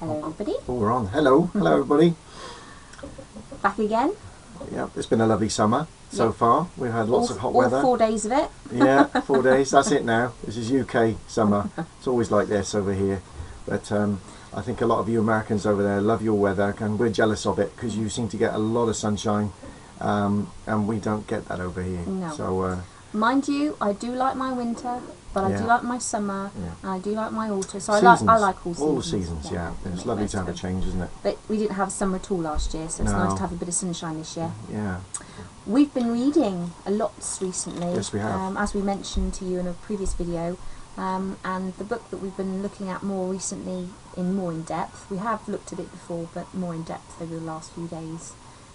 Hello everybody. Oh, we're on. Hello. Hello everybody. Back again. Yeah, it's been a lovely summer so far. We've had lots of hot weather. All 4 days of it. Yeah, 4 days. That's it now. This is UK summer. It's always like this over here. But I think a lot of you Americans over there love your weather, and we're jealous of it because you seem to get a lot of sunshine, and we don't get that over here. No. So, mind you, I do like my winter, but I do like my summer, and I do like my autumn. So I like all seasons. All seasons, yeah. It's lovely to have a change, isn't it? But we didn't have summer at all last year, so it's nice to have a bit of sunshine this year. Yeah. We've been reading a lot recently. Yes, we have. As we mentioned to you in a previous video. And the book that we've been looking at more recently, more in depth, we have looked at it before, but more in depth over the last few days,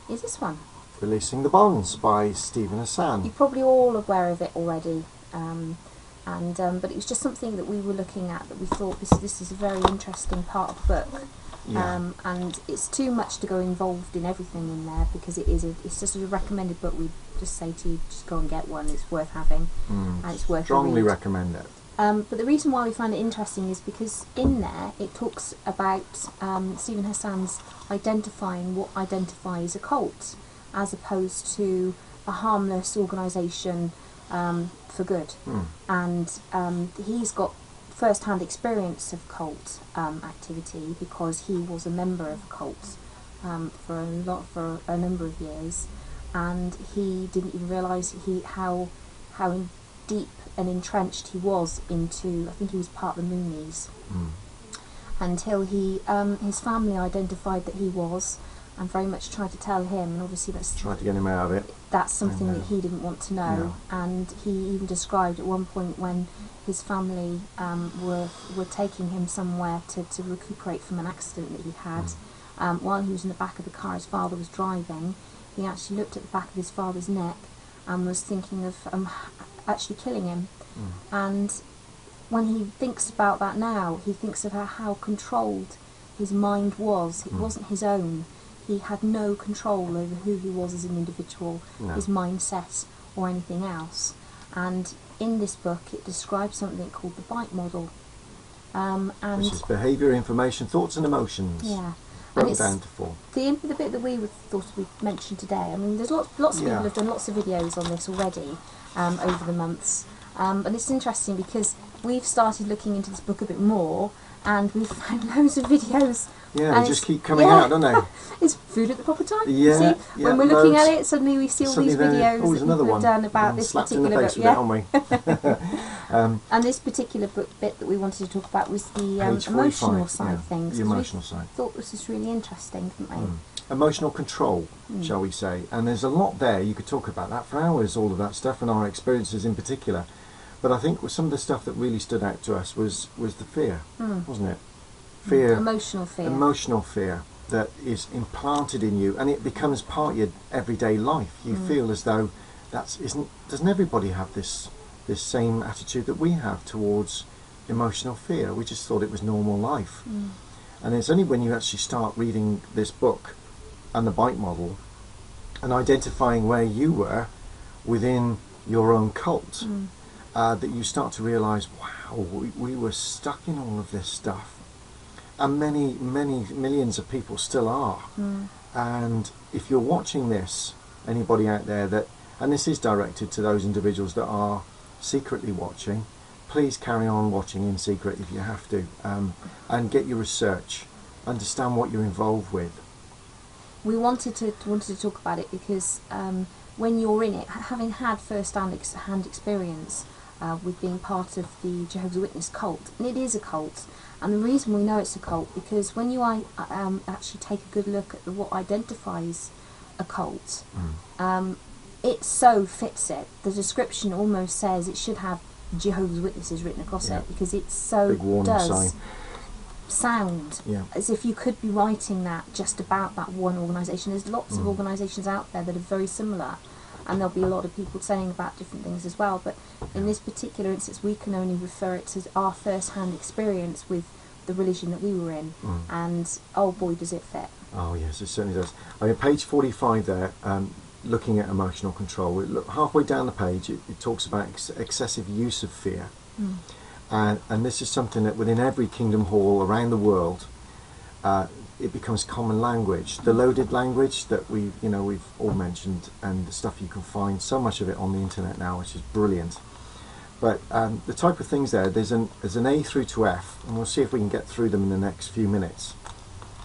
is this one. Releasing the Bonds by Stephen Hassan. You're probably all aware of it already, but it was just something that we were looking at that we thought this is a very interesting part of the book. Yeah. And it's too much to go involved in everything in there because it's just a recommended book. We just say to you, just go and get one. It's worth having, and it's worth strongly recommend it. But the reason why we find it interesting is because in there it talks about Stephen Hassan's identifying what identifies a cult as opposed to a harmless organisation for good. And he's got first-hand experience of cult activity because he was a member of a cult for a number of years, and he didn't even realise how deep and entrenched he was into, I think he was part of the Moonies, until his family identified that he was, and very much tried to tell him, and obviously tried to get him out of it. That's something that he didn't want to know. No. And he even described at one point when his family were taking him somewhere to recuperate from an accident that he had, while he was in the back of the car his father was driving, he actually looked at the back of his father's neck and was thinking of actually killing him. And when he thinks about that now, he thinks of how controlled his mind was. It wasn't his own. He had no control over who he was as an individual, his mindset or anything else. And in this book it describes something called the BITE model. Which is behaviour, information, thoughts and emotions. Yeah. Broken down to 4. The bit that we thought we'd mention today, I mean there's lots of people have done lots of videos on this already over the months. And it's interesting because we've started looking into this book a bit more, and we've found loads of videos. Yeah, they just keep coming out, don't they? It's food at the proper time. Yeah, see? When we're looking at it, suddenly we see all these videos that people have done about this particular book. Yeah, aren't we? And this particular book bit that we wanted to talk about was the emotional side of things. The emotional side. Thought this was really interesting, didn't we? Emotional control, shall we say? And there's a lot there. You could talk about that for hours, all of that stuff, and our experiences in particular. But I think some of the stuff that really stood out to us was the fear, wasn't it? Fear, emotional fear that is implanted in you, and it becomes part of your everyday life. You feel as though doesn't everybody have this same attitude that we have towards emotional fear? We just thought it was normal life. And it's only when you actually start reading this book and the BITE model and identifying where you were within your own cult that you start to realise, wow, we were stuck in all of this stuff. And many millions of people still are. And if you're watching this, anybody out there and this is directed to those individuals that are secretly watching, please carry on watching in secret if you have to, and get your research, understand what you're involved with. We wanted to talk about it because when you're in it, having had first-hand experience with being part of the Jehovah's Witness cult, and it is a cult. And the reason we know it's a cult, because when you actually take a good look at what identifies a cult, it so fits it. The description almost says it should have Jehovah's Witnesses written across it, because it so does sound as if you could be writing that just about that one organisation. There's lots of organisations out there that are very similar, and there'll be a lot of people saying about different things as well, but in this particular instance we can only refer it to our first-hand experience with the religion that we were in, and oh boy does it fit. Oh yes, it certainly does. I mean, page 45 there, looking at emotional control, look halfway down the page it talks about excessive use of fear, and this is something that within every kingdom hall around the world it becomes common language. The loaded language that we've all mentioned, and the stuff you can find, so much of it on the internet now, which is brilliant. But the type of things there's an A through to F, and we'll see if we can get through them in the next few minutes.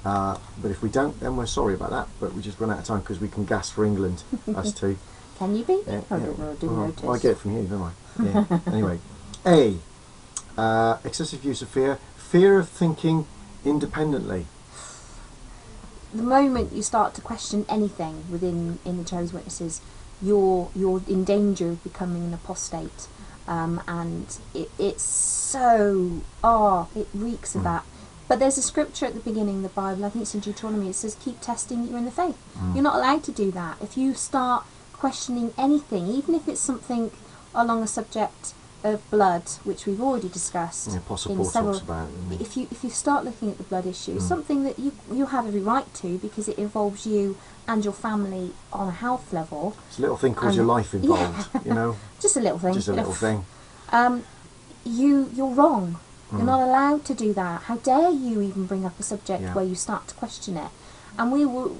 But if we don't, then we're sorry about that. But we just run out of time because we can gas for England, us two. Can you be? Yeah, I don't know, I didn't notice. Well, I get it from you, don't I? Yeah. Anyway, A, excessive use of fear. Fear of thinking independently. The moment you start to question anything within in the Jehovah's Witnesses, you're in danger of becoming an apostate, and it's so it reeks of that. But there's a scripture at the beginning of the Bible, I think it's in Deuteronomy, it says keep testing that you're in the faith. You're not allowed to do that. If you start questioning anything, even if it's something along a subject of blood, which we've already discussed. Yeah, Apostle Paul talks about it. If you start looking at the blood issue, something that you have every right to, because it involves you and your family on a health level. It's a little thing called your life involved, you know. Just a little thing. Just a little thing. You're wrong. You're not allowed to do that. How dare you even bring up a subject where you start to question it? And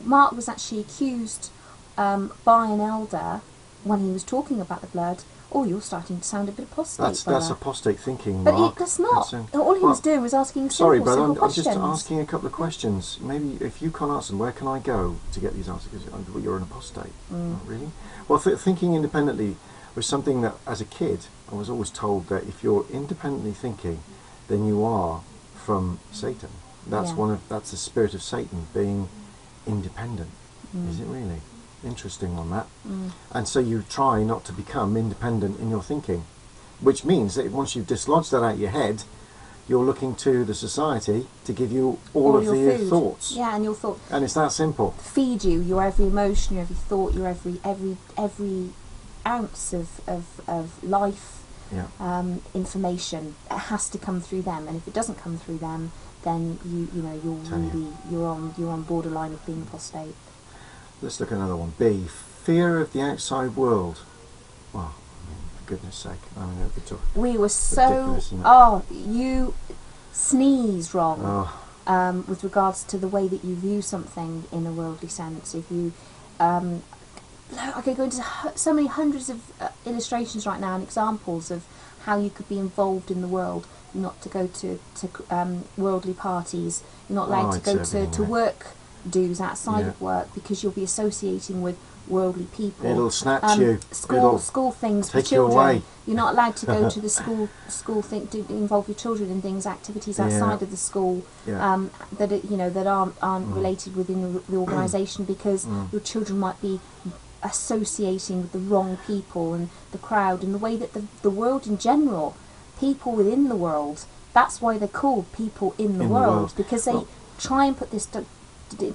Mark was actually accused by an elder when he was talking about the blood. Oh, you're starting to sound a bit apostate. That's apostate thinking, but Mark. That's not. All he was doing was asking sorry, simple, brother, simple I'm just questions. asking a couple of questions. Maybe if you can't answer them, where can I go to get these answers? Because you're an apostate. Oh, really? Well, thinking independently was something that, as a kid, I was always told that if you're independently thinking, then you are from Satan. That's that's the spirit of Satan, being independent. Is it really? Interesting on that. And so you try not to become independent in your thinking, which means that once you've dislodged that out of your head, you're looking to the society to give you all of your thoughts. Yeah, and your thoughts. And it's that simple. Feed you your every emotion, your every thought, your every ounce of life information. It has to come through them, and if it doesn't come through them, then you're on borderline of being apostate. Let's look at another one. B, fear of the outside world. Well, for goodness sake, I mean, we were so. You sneeze wrong with regards to the way that you view something in a worldly sense. If you, I could go into so many hundreds of illustrations right now and examples of how you could be involved in the world. You're not to go to worldly parties. You're not allowed to go to work do's outside of work, because you'll be associating with worldly people. It'll snatch you. School things for take children. You away. You're not allowed to go to the school thing to involve your children in things, activities outside of the school that aren't related within the organisation, because your children might be associating with the wrong people and the crowd, and the way that the world in general, people within the world, that's why they're called people in the world, because they try and put this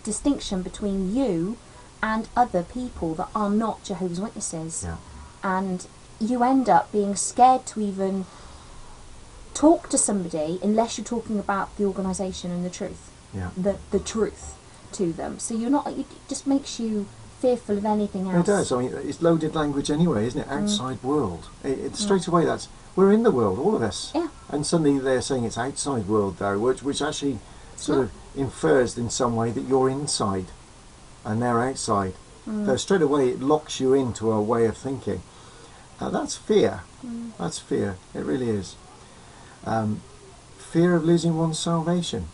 distinction between you and other people that are not Jehovah's Witnesses, and you end up being scared to even talk to somebody unless you're talking about the organisation and the truth, the truth to them. So it just makes you fearful of anything else. It does. I mean, it's loaded language anyway, isn't it? Outside world. It's straight away we're in the world, all of us. Yeah. And suddenly they're saying it's outside world though, which actually sort of infers in some way that you're inside and they're outside. So straight away it locks you into a way of thinking. That's fear. That's fear. It really is. Fear of losing one's salvation.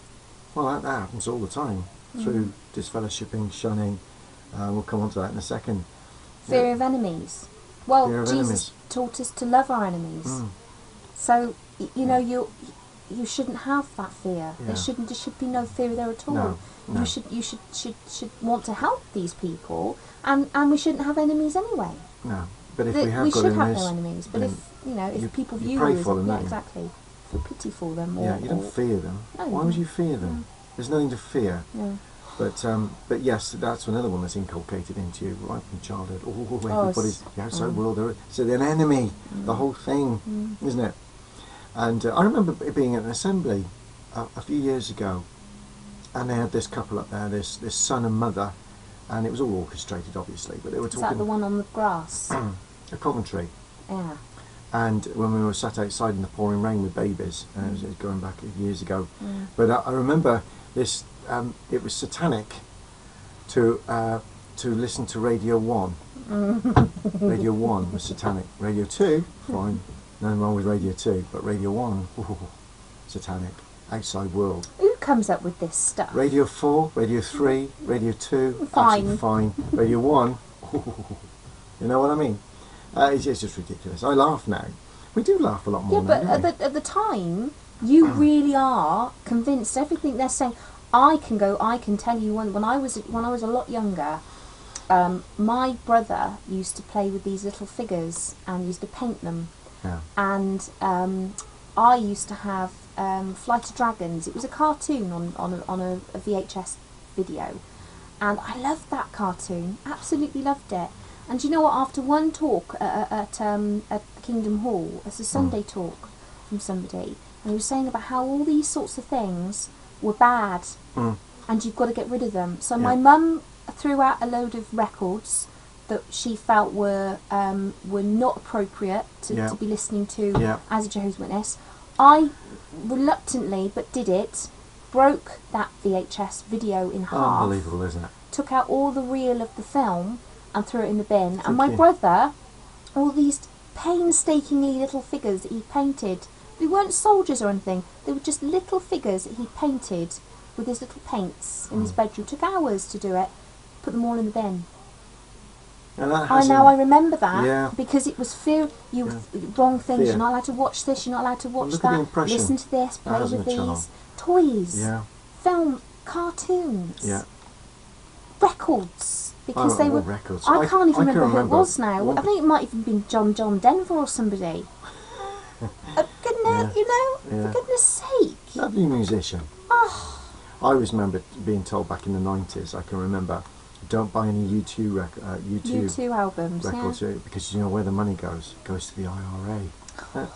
Well, that happens all the time through disfellowshipping, shunning. We'll come on to that in a second. Fear of enemies. Well, Jesus taught us to love our enemies. So, you shouldn't have that fear. There should be no fear there at all. No. You should want to help these people, and we shouldn't have enemies anyway. No, but if we have got enemies, have no enemies. But if people view pray you for them, exactly, feel pity for them. You don't fear them. No, why would you fear them? There's nothing to fear. No. But yes, that's another one that's inculcated into you right from childhood. Everybody's the outside world. So they're an enemy. The whole thing, isn't it? And I remember being at an assembly a few years ago, and they had this couple up there, this son and mother, and it was all orchestrated, obviously. But they were talking. Is that the one on the grass? A commentary. Yeah. And when we were sat outside in the pouring rain with babies, it was going back years ago. But I remember this it was satanic to listen to Radio 1. Radio 1 was satanic. Radio 2, fine, nothing wrong with Radio 2, but Radio 1, satanic, outside world. Who comes up with this stuff? Radio 4, Radio 3, Radio 2, Fine. absolutely fine. Radio 1, you know what I mean? It's just ridiculous. I laugh now. We do laugh a lot more Yeah, now, but at the time, you really are convinced everything they're saying. I can tell you when I was a lot younger, my brother used to play with these little figures and used to paint them. Yeah. And I used to have Flight of Dragons. It was a cartoon on a VHS video, and I loved that cartoon. Absolutely loved it. And do you know what? After one talk at Kingdom Hall, it's a Sunday talk from somebody, and he was saying about how all these sorts of things were bad, and you've got to get rid of them. So my mum threw out a load of records that she felt were not appropriate to be listening to as a Jehovah's Witness. I reluctantly, but did it, broke that VHS video in half. Unbelievable, isn't it? Took out all the reel of the film and threw it in the bin. And my brother, all these painstakingly little figures that he painted, they weren't soldiers or anything, they were just little figures that he painted with his little paints in his bedroom. Took hours to do it, put them all in the bin. And that I remember that, Yeah. because it was wrong things. Fear. You're not allowed to watch this, you're not allowed to watch look at the that, impression. listen to this, play As with a child. these. Toys, Yeah. film, cartoons, Yeah. records, because they were. Records. I can't even remember who it remember was now. I think it might even been John Denver or somebody. Yeah. You know, for goodness sake. Lovely musician. Oh, I always remember being told back in the 90s, I can remember, don't buy any U2 U2 albums, records because you know where the money goes. It goes to the IRA.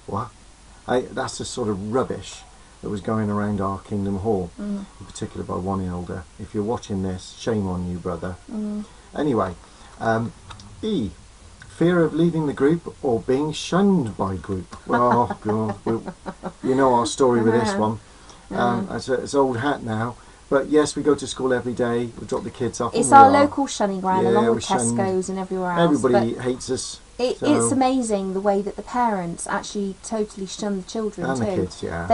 What? That's the sort of rubbish that was going around our Kingdom Hall, in particular by one elder. If you're watching this, shame on you, brother. Anyway, E. Fear of leaving the group or being shunned by group. Well, God, you know our story with this one. It's old hat now. But yes, we go to school every day. We drop the kids off. It's our local shunning ground, along with shun Tesco's and everywhere else. Everybody hates us. It's amazing the way that the parents actually totally shun the children and too. the kids, yeah.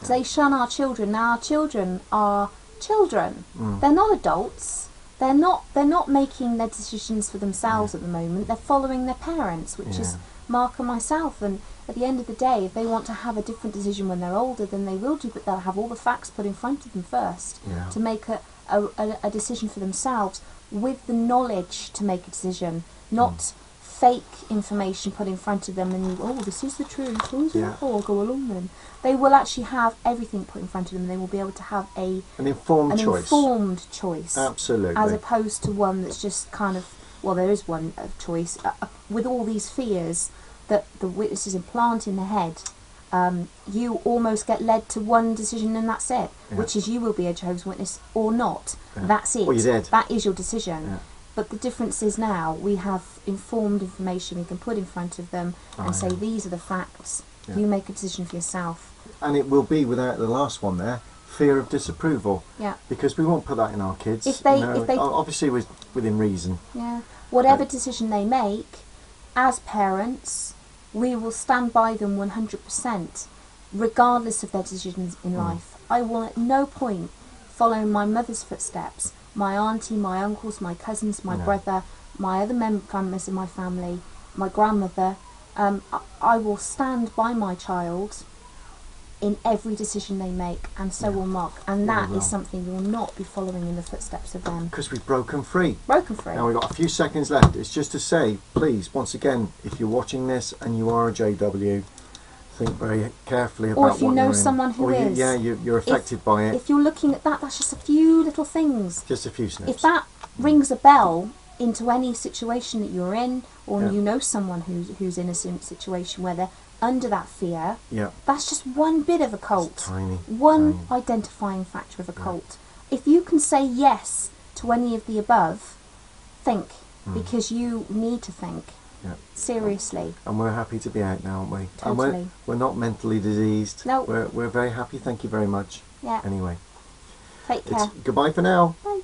They shun our children. Now our children are children. They're not adults. They're not making their decisions for themselves at the moment. They're following their parents, which is Mark and myself. And at the end of the day, if they want to have a different decision when they're older, then they will do. But they'll have all the facts put in front of them first to make a decision for themselves, with the knowledge to make a decision, not fake information put in front of them and this is the truth. I'll go along then. They will actually have everything put in front of them, and they will be able to have an informed choice. Absolutely. As opposed to one that's just kind of, there is one of choice, with all these fears that the witnesses implant in the head. You almost get led to one decision and that's it, which is you will be a Jehovah's Witness or not. That's it. Well, you're dead. That is your decision. But the difference is now we have informed information we can put in front of them and say, these are the facts. You make a decision for yourself. And it will be, without the last one there, fear of disapproval. Yeah. Because we won't put that in our kids. If they obviously within reason. Yeah. Whatever decision they make, as parents, we will stand by them 100%, regardless of their decisions in life. I will at no point follow my mother's footsteps, my auntie, my uncles, my cousins, my brother, my other members of my family, my grandmother. I will stand by my child in every decision they make, and so will Mark. And that is something we will not be following in the footsteps of them. Because we've broken free. Broken free. Now we've got a few seconds left. It's just to say, please, once again, if you're watching this and you are a JW, think very carefully about what you're in. Or if you know someone who is. You're affected by it. If you're looking at that, that's just a few little things. Just a few snips. If that rings a bell into any situation that you're in, or you know someone who's in a situation where they're under that fear, that's just one bit of a cult. It's tiny. One identifying factor of a cult. If you can say yes to any of the above, think, because you need to think. Seriously. And we're happy to be out now, aren't we? Totally. And we're not mentally diseased. No. We're very happy. Thank you very much. Yeah. Anyway. Take care. Goodbye for now. Bye.